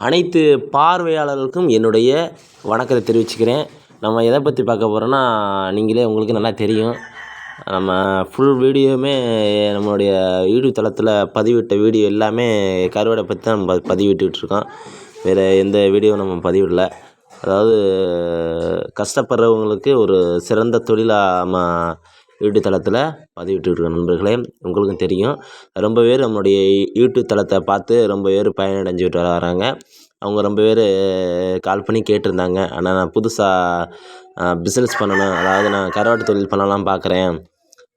அனைத்து பார்வையாளர்களுக்கும் என்னுடைய வணக்கத்தை தெரிவிச்சுக்கிறேன். நம்ம எதை பற்றி பார்க்க போகிறோன்னா, நீங்களே உங்களுக்கு நல்லா தெரியும். நம்ம ஃபுல் வீடியோவுமே நம்மளுடைய யூடியூப் தளத்தில் பதிவிட்ட வீடியோ எல்லாமே கருவாடை பற்றி தான் நம்ம பதிவிட்டுருக்கோம். வேறு எந்த வீடியோவும் நம்ம பதிவிடல. அதாவது கஷ்டப்படுறவங்களுக்கு ஒரு சிறந்த தொழிலாக நம்ம யூடியூப் தளத்தில் பதிவிட்டுருக்கோம் நண்பர்களே. உங்களுக்கும் தெரியும், ரொம்ப பேர் நம்மளுடைய யூடியூப் தளத்தை பார்த்து ரொம்ப பேர் பயனடைஞ்சிட்டு வராங்க. அவங்க ரொம்ப பேர் கால் பண்ணி கேட்டிருந்தாங்க, ஆனால் நான் புதுசாக பிஸ்னஸ் பண்ணணும், அதாவது நான் கருவாட்டு தொழில் பண்ணலாம் பார்க்குறேன்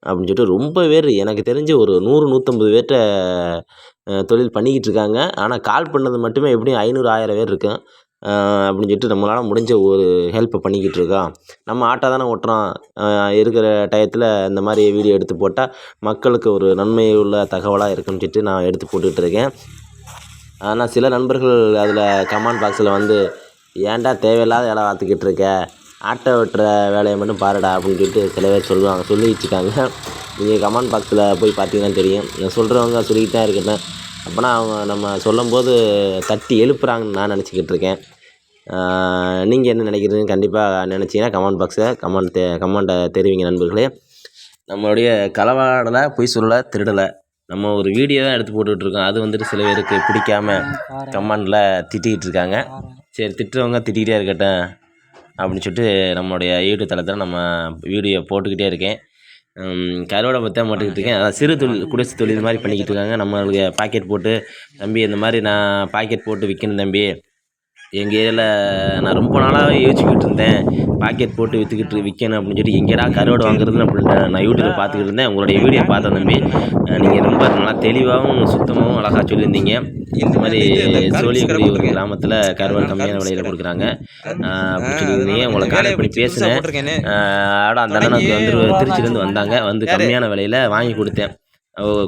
அப்படின்னு சொல்லிட்டு ரொம்ப பேர், எனக்கு தெரிஞ்சு ஒரு 100-150 பேர்கிட்ட தொழில் பண்ணிக்கிட்டு இருக்காங்க. ஆனால் கால் பண்ணது மட்டுமே எப்படியும் 500-1000 பேர் இருக்கும். அப்படின்னு சொல்லிட்டு நம்மளால் முடிஞ்ச ஒரு ஹெல்ப்பை பண்ணிக்கிட்டு இருக்கோம். நம்ம ஆட்டோ தானே ஓட்டுறோம், இருக்கிற டயத்தில் இந்த மாதிரி வீடியோ எடுத்து போட்டால் மக்களுக்கு ஒரு நன்மை உள்ள தகவலாக இருக்குன்னு சொல்லிட்டு நான் எடுத்து போட்டுக்கிட்டு இருக்கேன். ஆனால் சில நண்பர்கள் அதில் கமெண்ட் பாக்ஸில் வந்து, ஏன்டா தேவையில்லாத வேலை பார்த்துக்கிட்டு இருக்க, ஆட்டோ ஓட்டுற வேலையை மட்டும் பாருடா அப்படின்னு சொல்லிட்டு சில பேர் சொல்லிக்கிட்டு இருக்காங்க. நீங்கள் கமெண்ட் பாக்ஸில் போய் பார்த்தீங்கன்னா தெரியும். சொல்கிறவங்க சொல்லிக்கிட்டு தான் இருக்கேன். அப்போனா அவங்க நம்ம சொல்லும்போது தட்டி எழுப்புறாங்கன்னு நான் நினச்சிக்கிட்டு இருக்கேன். நீங்கள் என்ன நினைக்கிறீங்கன்னு கண்டிப்பாக நினச்சிங்கன்னா கமெண்ட் பாக்ஸில் கமெண்ட்டை தெரிவிங்க நண்பர்களே. நம்மளுடைய களவாடலை, பொய் சொல்லலை, திருடலை, நம்ம ஒரு வீடியோ தான் எடுத்து போட்டுட்ருக்கோம். அது வந்துட்டு சில பேருக்கு பிடிக்காம கமெண்டில் திட்டிகிட்டு இருக்காங்க. சரி, திட்டுறவங்க திட்டிக்கிட்டே இருக்கட்டும் அப்படின்னு சொல்லிட்டு நம்மளுடைய யூடியூப் தளத்தில் நம்ம வீடியோ போட்டுக்கிட்டே இருக்கேன். கருவாடை பற்றி தான் போட்டுக்கிட்டு இருக்கேன். அதான் சிறு தொழில், குடிசை தொழில் மாதிரி பண்ணிக்கிட்டு இருக்காங்க. நம்மளுக்கு பாக்கெட் போட்டு, தம்பி இந்த மாதிரி நான் பாக்கெட் போட்டு விற்கணும் தம்பி, எங்கள் ஏரியாவில் நான் ரொம்ப நாளாகவே யோசிச்சுக்கிட்டு இருந்தேன், பாக்கெட் போட்டு விற்கணும் அப்படின்னு சொல்லி, எங்கேடா கருவாடு வாங்குறதுன்னு அப்படின்ட்டு நான் யூடியூப்பில் பார்த்துக்கிட்டு இருந்தேன். உங்களுடைய வீடியோ பார்த்தேன் தம்பி. நீங்கள் ரொம்ப நல்லா தெளிவாகவும் சுத்தமாகவும் அழகாக சொல்லியிருந்தீங்க. இந்த மாதிரி சோழியக்குடி ஒரு கிராமத்தில் கருவாடு கம்மியான விலையில் கொடுக்குறாங்க அப்படின்னு சொல்லியிருந்தீங்க. உங்களை கான்டாக்ட் பண்ணி பேசினேன். அந்த அண்ணனுக்கு வந்து திருச்சிலேருந்து வந்தாங்க, வந்து கம்மியான விலையில் வாங்கி கொடுத்தேன்.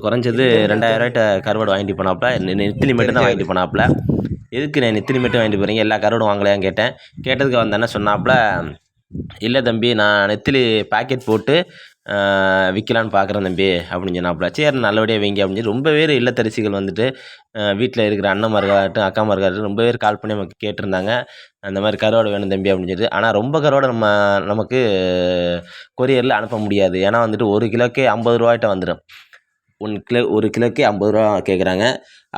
குறைஞ்சது 2000 ரூபாய்ட்ட கருவாடு வாங்கிட்டு போனாப்புல. நெத்திலி மட்டும் தான் வாங்கிட்டு போனாப்புல. எதுக்கு நான் நெத்திலி மட்டும் வாங்கிட்டு போகிறீங்க, எல்லா கருவாடும் வாங்கலையான்னு கேட்டேன். கேட்டதுக்கு அவன் என்ன சொன்னாப்புல, இல்லை தம்பி, நான் நெத்திலி பாக்கெட் போட்டு விற்கலான்னு பார்க்குறேன் தம்பி அப்படின்னு சொன்னாப்புல. சரி, நல்லபடியாக வைங்க அப்படின்னு சொல்லி ரொம்ப பேர் இல்லத்தரசிகள் வந்துட்டு வீட்டில் இருக்கிற அண்ணன்மார்களாகட்டும் அக்காமார்களாகட்டும் ரொம்ப பேர் கால் பண்ணி நமக்கு கேட்டிருந்தாங்க, அந்த மாதிரி கருவாடு வேணும் தம்பி அப்படின்னு சொல்லிட்டு. ஆனால் ரொம்ப கருவாடு நமக்கு கொரியரில் அனுப்ப முடியாது. ஏன்னா வந்துட்டு 1 கிலோக்கே 50 ரூபாய்ட்ட வந்துடும். 1 கிலோக்கே 50 ரூபா கேட்குறாங்க.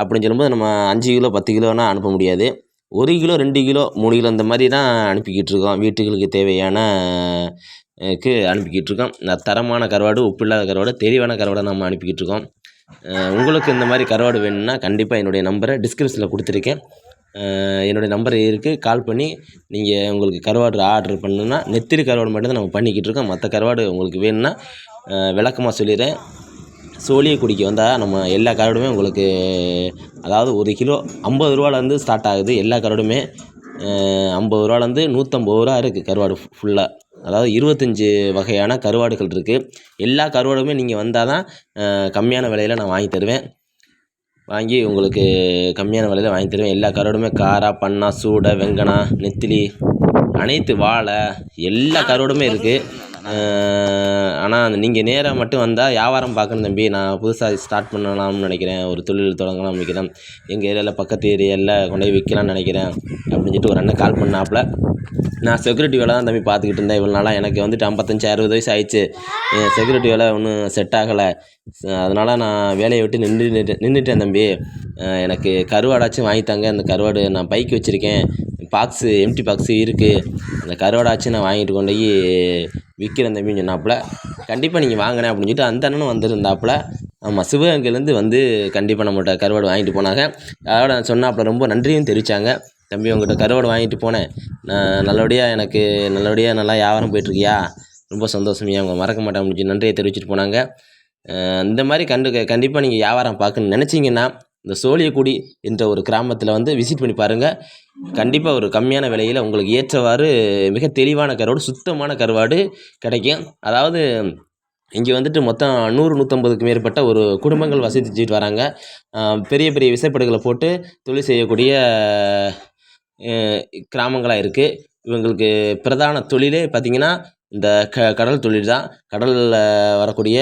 அப்படின்னு சொல்லும்போது நம்ம 5 கிலோ 10 கிலோனா அனுப்ப முடியாது. 1 கிலோ 2 கிலோ 3 கிலோ இந்த மாதிரி தான் அனுப்பிக்கிட்டு இருக்கோம். வீட்டுகளுக்கு தேவையான அனுப்பிக்கிட்டு இருக்கோம். தரமான கருவாடு, உப்பு இல்லாத கருவாடு, தெளிவான கருவாடை நம்ம அனுப்பிக்கிட்டு இருக்கோம். உங்களுக்கு இந்த மாதிரி கருவாடு வேணும்னா கண்டிப்பாக என்னுடைய நம்பரை டிஸ்கிரிப்ஷனில் கொடுத்துருக்கேன். என்னுடைய நம்பர் இருக்குது, கால் பண்ணி நீங்கள் உங்களுக்கு கருவாடு ஆர்டர் பண்ணணுன்னா நெத்திலி கருவாடு மட்டும்தான் நம்ம பண்ணிக்கிட்டு இருக்கோம். மற்ற கருவாடு உங்களுக்கு வேணும்னா விளக்கமாக சொல்லிடுறேன். சோழியக்குடிக்கு வந்தால் நம்ம எல்லா கருவாடுமே உங்களுக்கு, அதாவது 1 கிலோ 50 ரூபாலேருந்து ஸ்டார்ட் ஆகுது. எல்லா கருவாடுமே 50 ரூபாலேருந்து 150 ரூபா இருக்குது கருவாடு ஃபுல்லாக. அதாவது 25 வகையான கருவாடுகள் இருக்குது. எல்லா கருவாடுமே நீங்கள் வந்தால் தான் கம்மியான விலையில் நான் வாங்கி தருவேன். வாங்கி உங்களுக்கு கம்மியான விலையில் வாங்கி தருவேன். எல்லா கருவாடுமே காரா, பண்ணா, சூடை, வெங்கனா, நெத்திலி, அனைத்து வாழை, எல்லா கருவாடுமே இருக்குது. ஆனால் நீங்கள் நேராக மட்டும் வந்தால், வியாபாரம் பார்க்கணும் தம்பி, நான் புதுசாக ஸ்டார்ட் பண்ணலாம்னு நினைக்கிறேன், ஒரு தொழில் தொடங்கலாம்னு நினைக்கிறேன், எங்கள் ஏரியாவில் பக்கத்து ஏரியாவில் கொண்டு போய் விற்கலாம்னு நினைக்கிறேன் அப்படின்னு சொல்லிட்டு ஒரு அண்ணன் கால் பண்ணாப்புல. நான் செக்யூரிட்டி வேலை தான் தம்பி பார்த்துக்கிட்டு இருந்தேன் இவ்வளோ நாளாக. எனக்கு வந்துட்டு 55-60 வயசு ஆயிடுச்சு. செக்யூரிட்டி வேலை ஒன்றும் செட் ஆகலை. அதனால் நான் வேலையை விட்டு நின்றுட்டேன் தம்பி. எனக்கு கருவாடாச்சும் வாங்கித்தாங்க. அந்த கருவாடு நான் பைக்கு வச்சுருக்கேன், பாக்ஸு எம்டி பாக்ஸு இருக்குது, அந்த கருவாடாச்சும் நான் வாங்கிட்டு கொண்டு போய் விற்கிறேன் தம்பின்னு சொன்னாப்புல. கண்டிப்பாக நீங்கள் வாங்கினேன் அப்படின்னு சொல்லிட்டு அந்த அண்ணனும் வந்துருந்தாப்புல. ஆமாம், சிவகங்கையிலேருந்து வந்து கண்டிப்பாக நம்மகிட்ட கருவாடு வாங்கிட்டு போனாங்க. அதோட சொன்னாப்புல ரொம்ப நன்றியும் தெரிவித்தாங்க. தம்பி, உங்கள்கிட்ட கருவாடு வாங்கிட்டு போனேன், நான் நல்லபடியாக நல்லா வியாபாரம் போயிட்டுருக்கியா, ரொம்ப சந்தோஷமையா, அவங்க மறக்க மாட்டேன் அப்படின்னு சொல்லி நன்றியை தெரிவிச்சிட்டு போனாங்க. இந்த மாதிரி கண்டிப்பாக நீங்கள் வியாபாரம் பார்க்கணுன்னு நினச்சிங்கன்னா இந்த சோழியக்குடி என்ற ஒரு கிராமத்தில் வந்து விசிட் பண்ணி பாருங்கள். கண்டிப்பாக ஒரு கம்மியான விலையில் உங்களுக்கு ஏற்றவாறு மிக தெளிவான கருவாடு, சுத்தமான கருவாடு கிடைக்கும். அதாவது இங்கே வந்துட்டு மொத்தம் 100-150க்கு மேற்பட்ட ஒரு குடும்பங்கள் வசிச்சுட்டு வராங்க. பெரிய பெரிய விசைப்படகுகளை போட்டு தொழில் செய்யக்கூடிய கிராமங்களாக இருக்குது. இவங்களுக்கு பிரதான தொழிலே பார்த்திங்கன்னா இந்த கடல் தொழில் தான். கடலில் வரக்கூடிய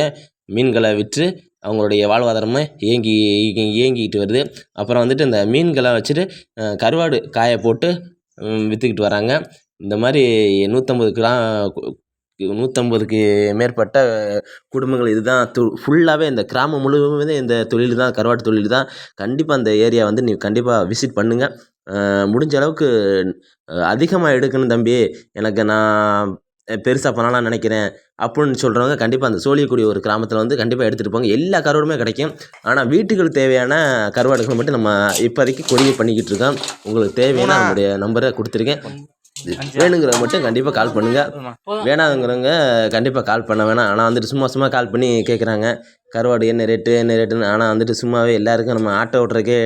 மீன்களை விற்று அவங்களுடைய வாழ்வாதாரமே இயங்கிக்கிட்டு வருது. அப்புறம் வந்துட்டு இந்த மீன்களை வச்சுட்டு கருவாடு காய போட்டு விற்றுக்கிட்டு வராங்க. இந்த மாதிரி 150க்கு மேற்பட்ட குடும்பங்கள் இதுதான் ஃபுல்லாகவே இந்த கிராமம் முழுவதுமே இந்த தொழில் தான், கருவாட்டு தொழில் தான். கண்டிப்பாக அந்த ஏரியா வந்து நீ கண்டிப்பாக விசிட் பண்ணுங்கள். முடிஞ்ச அளவுக்கு அதிகமாக எடுக்கணும் தம்பி, எனக்கு நான் பெருசாக பண்ணலாம்னு நினைக்கிறேன் அப்படின்னு சொல்கிறவங்க கண்டிப்பாக அந்த சோழியக்குடி ஒரு கிராமத்தில் வந்து கண்டிப்பாக எடுத்துகிட்டு போங்க. எல்லா கருவாடுமே கிடைக்கும். ஆனால் வீட்டுக்கு தேவையான கருவாடுகள் மட்டும் நம்ம இப்போதைக்கு கொரியர் பண்ணிக்கிட்டு இருக்கோம். உங்களுக்கு தேவையான நம்முடைய நம்பரை கொடுத்துருக்கேன். வேணுங்கிறவங்க மட்டும் கண்டிப்பாக கால் பண்ணுங்கள். வேணாங்கிறவங்க கண்டிப்பாக கால் பண்ண வேணாம். ஆனால் வந்துட்டு சும்மா கால் பண்ணி கேட்குறாங்க கருவாடு என்ன ரேட்டுன்னு. ஆனால் வந்துட்டு சும்மாவே எல்லாருக்கும் நம்ம ஆட்டோ ஓட்டுறதுக்கே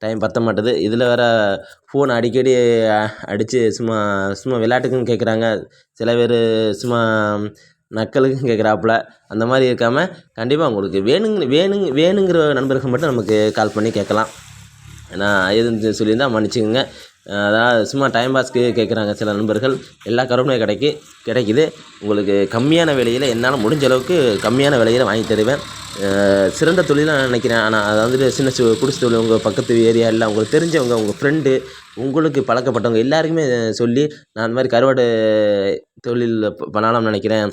டைம் பற்ற மாட்டுது. இதில் வேறு ஃபோன் அடிக்கடி அடித்து சும்மா விளையாட்டுக்குன்னு கேட்குறாங்க. சில பேர் சும்மா நக்கலுக்கும் கேட்குறாப்புல. அந்த மாதிரி இருக்காமல் கண்டிப்பாக உங்களுக்கு வேணுங்கிற நண்பர்கள் மட்டும் நமக்கு கால் பண்ணி கேட்கலாம். நான் எதுன்னு சொல்லியிருந்தால் மன்னிச்சுக்கோங்க. அதாவது சும்மா டைம் பாஸ்க்கு கேட்குறாங்க சில நண்பர்கள். எல்லா கருவாடுமே கிடைக்குது. உங்களுக்கு கம்மியான விலையில் என்னால் முடிஞ்ச அளவுக்கு கம்மியான விலையில் வாங்கி தருவேன். சிறந்த தொழிலாக நான் நினைக்கிறேன். ஆனால் அதை வந்துட்டு சின்ன குடிசை தொழில் உங்கள் பக்கத்து ஏரியாவில் உங்களுக்கு தெரிஞ்சவங்க, உங்கள் ஃப்ரெண்டு, உங்களுக்கு பழக்கப்பட்டவங்க எல்லாருக்குமே சொல்லி நான் அந்த மாதிரி கருவாடு தொழில் பண்ணலாம்னு நினைக்கிறேன்.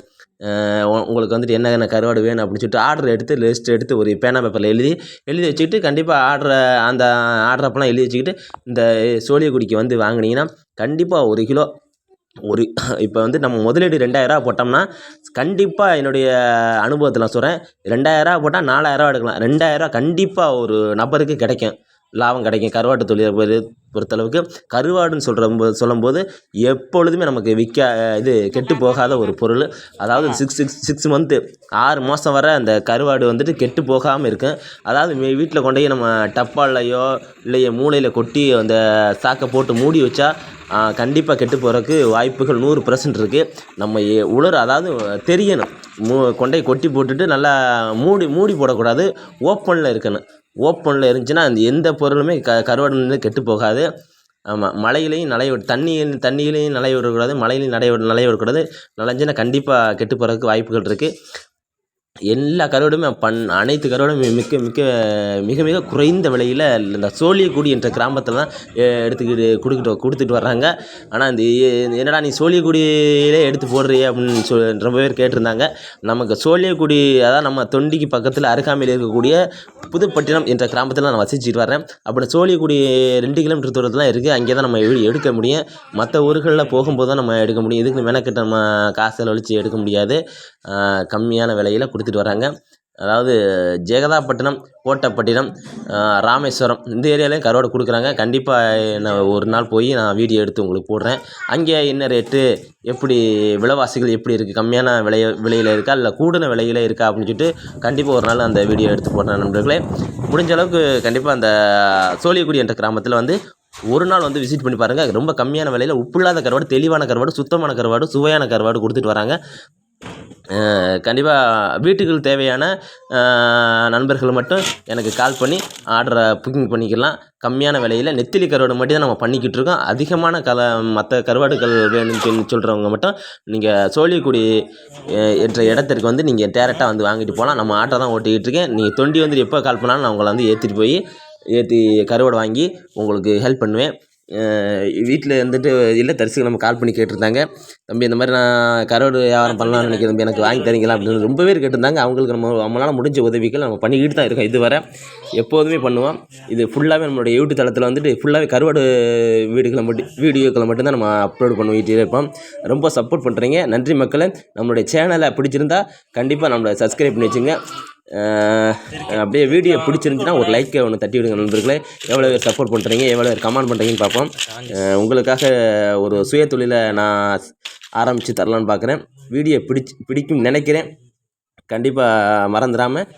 உங்களுக்கு வந்துட்டு என்ன கருவாடு வேணும் அப்படின்னு சொல்லிட்டு லிஸ்ட் எடுத்து ஒரு பேனா பேப்பரில் எழுதி வச்சுக்கிட்டு கண்டிப்பாக அந்த ஆர்டர் அப்போலாம் எழுதி வச்சுக்கிட்டு இந்த சோழியக்குடிக்கு வந்து வாங்கினீங்கன்னா கண்டிப்பாக 1 கிலோ இப்போ வந்து நம்ம முதலீடு 2000 போட்டோம்னா கண்டிப்பாக என்னுடைய அனுபவத்தில் நான் சொல்கிறேன், 2000 போட்டால் 4000 எடுக்கலாம். 2000 கண்டிப்பாக ஒரு நபருக்கு கிடைக்கும், லாபம் கிடைக்கும். கருவாட்டு தொழிலை பொறுத்தளவுக்கு கருவாடுன்னு சொல்லும்போது எப்பொழுதுமே நமக்கு கெட்டு போகாத ஒரு பொருள். அதாவது 6 மந்த்து 6 மாதம் வரை அந்த கருவாடு வந்துட்டு கெட்டு போகாமல் இருக்கும். அதாவது வீட்டில் கொண்டு போய் நம்ம டப்பாலையோ இல்லையோ மூளையில் கொட்டி அந்த சாக்கை போட்டு மூடி வச்சா கண்டிப்பாக கெட்டு போகிறதுக்கு வாய்ப்புகள் 100% இருக்குது. நம்ம அதாவது தெரியணும். கொண்டை கொட்டி போட்டுட்டு நல்லா மூடி போடக்கூடாது, ஓப்பனில் இருக்கணும். ஓப்பனில் இருந்துச்சுன்னா அந்த எந்த பொருளுமே கருவாடு கெட்டு போகாது. ஆமாம், மழையிலையும் தண்ணியிலையும் நனைய விடக்கூடாது, மழையிலையும் நனைய விடக்கூடாது. நனைஞ்சுன்னா கண்டிப்பாக கெட்டு போகிறதுக்கு வாய்ப்புகள் இருக்குது. எல்லா கருவாடுமே அனைத்து கருவாடுமே மிக மிக குறைந்த விலையில் இந்த சோழியக்குடி என்ற கிராமத்தில் தான் கொடுத்துட்டு வர்றாங்க. ஆனால் இந்த என்னடா நீ சோழியக்குடியிலே எடுத்து போடுறியே அப்படின்னு ரொம்ப பேர் கேட்டிருந்தாங்க. நமக்கு சோழியக்குடி, அதாவது நம்ம தொண்டிக்கு பக்கத்தில் அருகாமையில் இருக்கக்கூடிய புதுப்பட்டினம் என்ற கிராமத்தில் நான் வசிச்சுட்டு வரேன். அப்படி சோழியக்குடி 2 கிலோமீட்டர் தூரத்தில் தான் இருக்குது. அங்கே தான் நம்ம எடுக்க முடியும். மற்ற ஊர்களில் போகும்போது தான் நம்ம எடுக்க முடியும். இதுக்கு மெனக்கிட்ட நம்ம காசு செலவழித்து எடுக்க முடியாது. கம்மியான விலையில் கொடுத்துட்டு வராங்க. அதாவது ஜெகதாப்பட்டினம், கோட்டப்பட்டினம், ராமேஸ்வரம் இந்த ஏரியாலையும் கருவாடு கொடுக்குறாங்க. கண்டிப்பாக நான் ஒரு நாள் போய் நான் வீடியோ எடுத்து உங்களுக்கு போடுறேன். அங்கே என்ன ரேட்டு, எப்படி விலைவாசிகள் எப்படி இருக்குது, கம்மியான விலையில் இருக்கா இல்லை கூடுன விலையில் இருக்கா அப்படின்னு சொல்லிட்டு கண்டிப்பாக ஒரு நாள் அந்த வீடியோ எடுத்து போடுறேன் நண்பர்களே. முடிஞ்ச அளவுக்கு கண்டிப்பாக அந்த சோழியக்குடி என்ற கிராமத்தில் வந்து ஒரு நாள் வந்து விசிட் பண்ணி பாருங்கள். ரொம்ப கம்மியான விலையில் உப்பில்லாத கருவாடு, தெளிவான கருவாடு, சுத்தமான கருவாடு, சுவையான கருவாடு கொடுத்துட்டு வராங்க. கண்டிப்பாக வீட்டுக்கு தேவையான நண்பர்கள் மட்டும் எனக்கு கால் பண்ணி ஆர்டரை புக்கிங் பண்ணிக்கலாம். கம்மியான விலையில் நெத்திலி கருவாடு மட்டும் தான் நம்ம பண்ணிக்கிட்டு இருக்கோம். அதிகமான மற்ற கருவாடுகள் வேணும்னு சொல்கிறவங்க மட்டும் நீங்கள் சோழியக்குடி என்ற இடத்திற்கு வந்து நீங்கள் டேரெக்டாக வந்து வாங்கிட்டு போகலாம். நம்ம ஆட்டோ தான் ஓட்டிக்கிட்டு இருக்கேன். நீங்கள் தொண்டி வந்து எப்போ கால் பண்ணாலும் நான் உங்களை வந்து ஏற்றி கருவாடு வாங்கி உங்களுக்கு ஹெல்ப் பண்ணுவேன். வீட்டில் இருந்துட்டு இல்லத்தரசிகள் நம்ம கால் பண்ணி கேட்டிருந்தாங்க, தம்பி இந்த மாதிரி நான் கருவாடு வியாபாரம் பண்ணலாம்னு நினைக்கிறேன் தம்பி, எனக்கு வாங்கி தரீங்களா அப்படின்னு ரொம்ப பேர் கேட்டிருந்தாங்க. அவங்களுக்கு நம்மளால் முடிஞ்ச உதவிகள் நம்ம பண்ணிக்கிட்டு தான் இருக்கோம். இதுவரை எப்போதுமே பண்ணுவோம். இது ஃபுல்லாகவே நம்மளுடைய யூடியூப் தளத்தில் வந்துட்டு ஃபுல்லாகவே கருவாடு வீடியோக்களை மட்டும்தான் நம்ம அப்லோட் பண்ணிக்கிட்டே இருப்போம். ரொம்ப சப்போர்ட் பண்ணுறீங்க, நன்றி மக்களே. நம்மளுடைய சேனலை பிடிச்சிருந்தா கண்டிப்பாக நம்மளை சப்ஸ்கிரைப் பண்ணி வச்சுங்க. அப்படியே வீடியோ பிடிச்சிருந்துச்சுன்னா ஒரு லைக்கை ஒன்று தட்டி விடுங்க நண்பர்களே. எவ்வளோ பேர் சப்போர்ட் பண்ணுறீங்க, எவ்வளோ பேர் கமெண்ட் பண்ணுறீங்கன்னு பார்ப்போம். உங்களுக்காக ஒரு சுய தொழிலை நான் ஆரம்பித்து தரலான்னு பார்க்குறேன். வீடியோ பிடிக்கும் நினைக்கிறேன். கண்டிப்பாக மறந்துடாமல்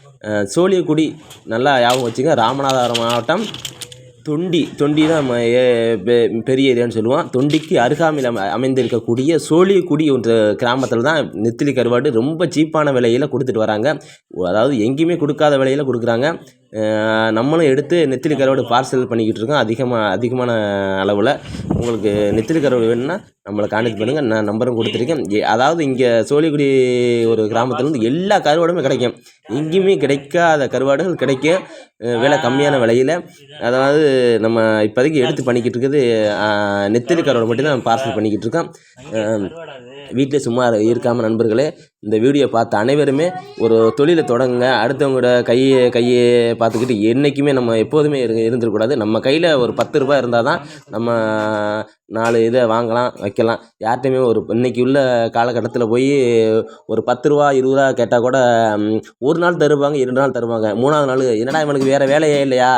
சோழியக்குடி நல்லா ஞாபகம் வச்சுங்க. ராமநாதபுரம் மாவட்டம் தொண்டி தான் பெரிய ஏரியான்னு சொல்லுவோம். தொண்டிக்கு அருகாமையில் அமைந்திருக்கக்கூடிய சோழியக்குடி என்ற கிராமத்தில் தான் நெத்திலி கருவாடு ரொம்ப சீப்பான விலையில் கொடுத்துட்டு வராங்க. அதாவது எங்கேயுமே கொடுக்காத விலையில் கொடுக்குறாங்க. நம்மளும் எடுத்து நெத்திலி கருவாடு பார்சல் பண்ணிக்கிட்டு இருக்கோம் அதிகமான அளவில். உங்களுக்கு நெத்திலி கருவாடு வேணும்னா நம்மளை கான்டெக்ட் பண்ணுங்கள். நான் நம்பரும் கொடுத்துருக்கேன். அதாவது இங்கே சோழிக்குடி ஒரு கிராமத்துலேருந்து எல்லா கருவாடுமே கிடைக்கும். எங்கேயுமே கிடைக்காத கருவாடுகள் கிடைக்கும் விலை கம்மியான விலையில். அதாவது நம்ம இப்போதைக்கு எடுத்து பண்ணிக்கிட்டு இருக்குது நெத்திலி கருவாடு மட்டும்தான் பார்சல் பண்ணிக்கிட்டு இருக்கோம். வீட்டில் சும்மா இருக்காமல் நண்பர்களே, இந்த வீடியோ பார்த்த அனைவருமே ஒரு தொழிலை தொடங்குங்க. அடுத்தவங்களோட கையை பார்த்துக்கிட்டு என்றைக்குமே நம்ம எப்போதுமே இருந்துடக்கூடாது. நம்ம கையில் ஒரு 10 ரூபாய் இருந்தால் தான் நம்ம 4 இதை வாங்கலாம் வைக்கலாம். யார்கிட்டையுமே இன்றைக்கி உள்ள காலகட்டத்தில் போய் ஒரு 10 ரூபா 20 ரூபா கேட்டால் கூட ஒரு நாள் தருவாங்க, 2 நாள் தருவாங்க, 3ஆவது நாள் என்னடா இவனுக்கு வேறு வேலையே இல்லையா,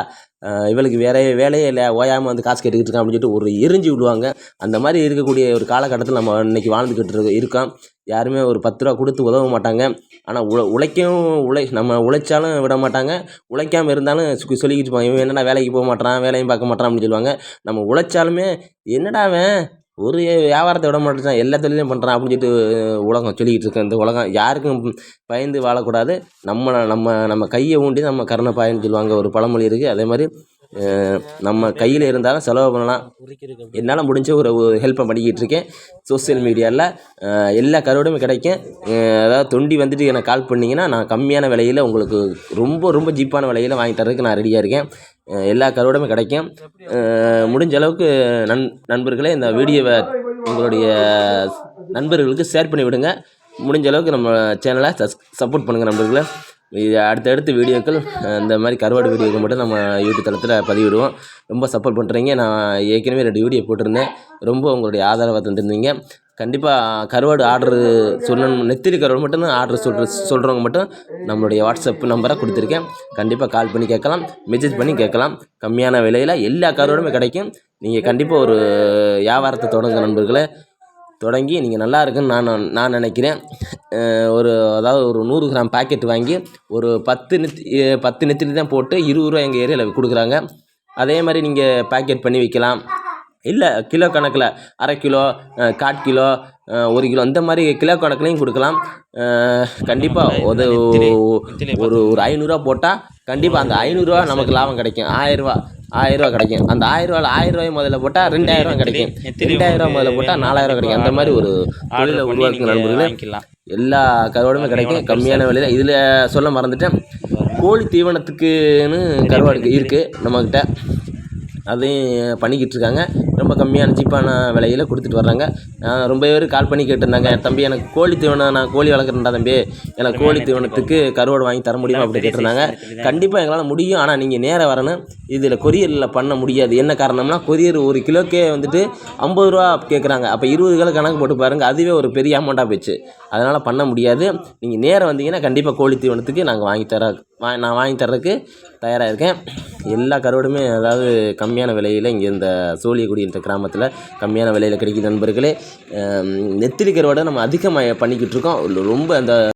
இவளுக்கு வேற வேலையே இல்லை, ஓயாமல் வந்து காசு கேட்டுக்கிட்டு இருக்கான் அப்படின்னு சொல்லிட்டு ஒரு எரிஞ்சு விடுவாங்க. அந்த மாதிரி இருக்கக்கூடிய ஒரு காலகட்டத்தில் நம்ம இன்றைக்கி வாழ்ந்துக்கிட்டு இருக்கோம். யாருமே ஒரு 10 ரூபா கொடுத்து உதவ மாட்டாங்க. ஆனால் நம்ம உழைச்சாலும் விட மாட்டாங்க. உழைக்காமல் இருந்தாலும் சொல்லிக்கிட்டு இருப்பாங்க, இவன் என்னடா வேலைக்கு போக மாட்டான், வேலையும் பார்க்க மாட்டான் அப்படின்னு சொல்லுவாங்க. நம்ம உழைச்சாலுமே என்னடா அவன் ஒரு வியாபாரத்தை விட மாட்டேன், எல்லா தொழிலையும் பண்ணுறான் அப்படின்னு சொல்லிட்டு உலகம் சொல்லிக்கிட்டு இருக்கேன். இந்த உலகம் யாருக்கும் பயந்து வாழக்கூடாது. நம்ம கையை ஊண்டி நம்ம கருணை பாயன்னு சொல்லுவாங்க, ஒரு பழமொழி இருக்குது. அதே மாதிரி நம்ம கையில் இருந்தாலும் செலவு பண்ணலாம். என்னால் முடிஞ்ச ஒரு ஹெல்ப்பை பண்ணிக்கிட்டு இருக்கேன். சோசியல் மீடியாவில் எல்லா கருவாடுமே கிடைக்கும். அதாவது தொண்டி வந்துட்டு எனக்கு கால் பண்ணிங்கன்னா நான் கம்மியான விலையில் உங்களுக்கு ரொம்ப ரொம்ப சீப்பான விலையில் வாங்கி தரதுக்கு நான் ரெடியாக இருக்கேன். எல்லா கருவாடுமே கிடைக்கும். முடிஞ்ச அளவுக்கு நண்பர்களே இந்த வீடியோவை உங்களுடைய நண்பர்களுக்கு ஷேர் பண்ணி விடுங்க. முடிஞ்ச அளவுக்கு நம்ம சேனலை சப்போர்ட் பண்ணுங்கள் நண்பர்களே. அடுத்தடுத்து வீடியோக்கள் இந்த மாதிரி கருவாடு வீடியோக்கள் மட்டும் நம்ம யூடியூப் தளத்தில் பதிவிடுவோம். ரொம்ப சப்போர்ட் பண்ணுறீங்க. நான் ஏற்கனவே 2 வீடியோ போட்டிருந்தேன். ரொம்ப உங்களுடைய ஆதரவை தந்துருந்தீங்க. கண்டிப்பாக கருவாடு ஆர்டரு சொல்லணும், நெத்திலி கருவாடு மட்டும்தான் ஆர்டர் சொல்கிறவங்க மட்டும் நம்மளுடைய வாட்ஸ்அப் நம்பரை கொடுத்துருக்கேன். கண்டிப்பாக கால் பண்ணி கேட்கலாம், மெசேஜ் பண்ணி கேட்கலாம். கம்மியான விலையில் எல்லா கருவாடுமே கிடைக்கும். நீங்கள் கண்டிப்பாக ஒரு வியாபாரத்தை தொடங்க நண்பர்களே. தொடங்கி நீங்கள் நல்லா இருக்குன்னு நான் நினைக்கிறேன். அதாவது ஒரு 100 கிராம் பாக்கெட் வாங்கி ஒரு 10 நெத்திலி தான் போட்டு 20 ரூபா எங்கள் ஏரியாவில் கொடுக்குறாங்க. அதே மாதிரி நீங்கள் பேக்கெட் பண்ணி விற்கலாம். இல்லை கிலோ கணக்கில் அரை கிலோ, 1/4 கிலோ, 1 கிலோ இந்த மாதிரி கிலோ கணக்குலையும் கொடுக்கலாம். கண்டிப்பாக ஒரு 500 ரூபா போட்டால் கண்டிப்பாக அந்த 500 ரூபா நமக்கு லாபம் கிடைக்கும். 1000 ரூபா கிடைக்கும். அந்த 1000 ரூபாய் முதல்ல போட்டால் 2000 ரூபா கிடைக்கும். 2000 ரூபா முதல்ல போட்டால் 4000 ரூபா கிடைக்கும். அந்த மாதிரி ஒரு தொழிலை உருவாக்குங்க நண்பர்களே. எல்லா கருவாடுமே கிடைக்கும் கம்மியான விலையில். இதில் சொல்ல மறந்துட்டேன், கோழி தீவனத்துக்குன்னு கருவாடு இருக்குது நம்மக்கிட்ட. அதையும் பண்ணிக்கிட்டு இருக்காங்க. ரொம்ப கம்மியான சீப்பான விலையில் கொடுத்துட்டு வர்றாங்க. ரொம்ப பேர் கால் பண்ணி கேட்டிருந்தாங்க, தம்பி எனக்கு கோழி தீவனம், நான் கோழி வளர்க்குறேன்டா தம்பி, எனக்கு கோழி தீவனத்துக்கு கருவாடு வாங்கி தர முடியுமா அப்படி கேட்டிருந்தாங்க. கண்டிப்பாக எங்களால் முடியும். ஆனால் நீங்கள் நேராக வரணும். இதில் கொரியரில் பண்ண முடியாது. என்ன காரணம்னா கொரியர் 1 கிலோக்கே வந்துட்டு 50 ரூபா கேட்குறாங்க. அப்போ 20 கிலோ கணக்கு போட்டு பாருங்கள், அதுவே ஒரு பெரிய அமௌண்ட்டாக போச்சு. அதனால் பண்ண முடியாது. நீங்கள் நேராக வந்தீங்கன்னா கண்டிப்பாக கோழி தீவனத்துக்கு நான் வாங்கி தரதுக்கு தயாராக இருக்கேன். எல்லா கருவாடுமே அதாவது கம்மியான விலையில் இங்கே இந்த சோழிக்குடி என்ற கிராமத்தில் கம்மியான விலையில் கிடைக்குது நண்பர்களே. நெத்திலி கருவாடை நம்ம அதிகமாக பண்ணிக்கிட்டு இருக்கோம். ரொம்ப அந்த